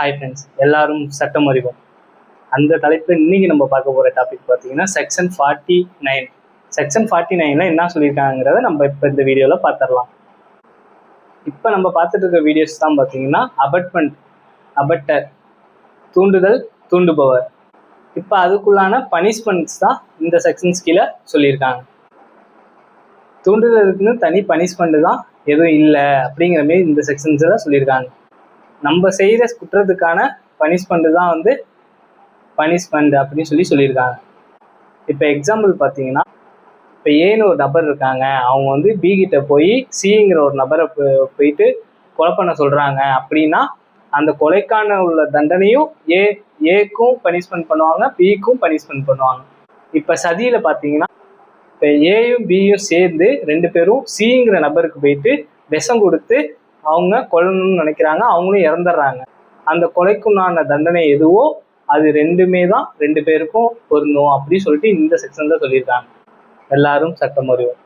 Hi friends, எல்லாரும் சட்டம் அறிவோம். அந்த தலைப்பில் இன்னைக்கு நம்ம பார்க்க போகிற டாபிக் பார்த்தீங்கன்னா செக்ஷன் 49. செக்ஷன் 49ல் என்ன சொல்லியிருக்காங்கிறத நம்ம இப்போ இந்த வீடியோவில் பார்த்துடலாம். இப்போ நம்ம பார்த்துட்டு இருக்க வீடியோஸ் தான் பார்த்தீங்கன்னா அபட்டர், தூண்டுதல், தூண்டுபவர். இப்போ அதுக்குள்ளான பனிஷ்மெண்ட்ஸ் தான் இந்த செக்ஷன்ஸ் கீழே சொல்லியிருக்காங்க. தூண்டுதலுக்குன்னு தனி பனிஷ்மெண்ட் தான் எதுவும் இல்லை அப்படிங்கிற மாரி இந்த செக்ஷன்ஸில் சொல்லியிருக்காங்க. நம்ம செய்கிற குற்றத்துக்கான பனிஷ்மெண்ட் தான் பனிஷ்மெண்ட் அப்படின்னு சொல்லியிருக்காங்க. இப்போ எக்ஸாம்பிள் பார்த்தீங்கன்னா, இப்போ ஏன்னு ஒரு நபர் இருக்காங்க, அவங்க பி கிட்ட போய் சிங்கிற ஒரு நபரை போயிட்டு கொலை பண்ண சொல்கிறாங்க அப்படின்னா அந்த கொலைக்கான உள்ள தண்டனையும் ஏக்கும் பனிஷ்மெண்ட் பண்ணுவாங்க, பிக்கும் பனிஷ்மெண்ட் பண்ணுவாங்க. இப்போ சதியில் பார்த்தீங்கன்னா, இப்போ ஏயும் பியும் சேர்ந்து 2 பேரும் சிங்கிற நபருக்கு போயிட்டு விஷம் கொடுத்து அவங்க கொல்லணும்னு நினைக்கிறாங்க, அவங்களும் இறந்துடுறாங்க. அந்த கொலைக்குண்டான தண்டனை எதுவோ அது 2மே தான் 2 பேருக்கும் பொருந்தும் அப்படின்னு சொல்லிட்டு இந்த செக்ஷன்ல சொல்லியிருக்காங்க. எல்லாரும் சட்டம் அறிவோம்.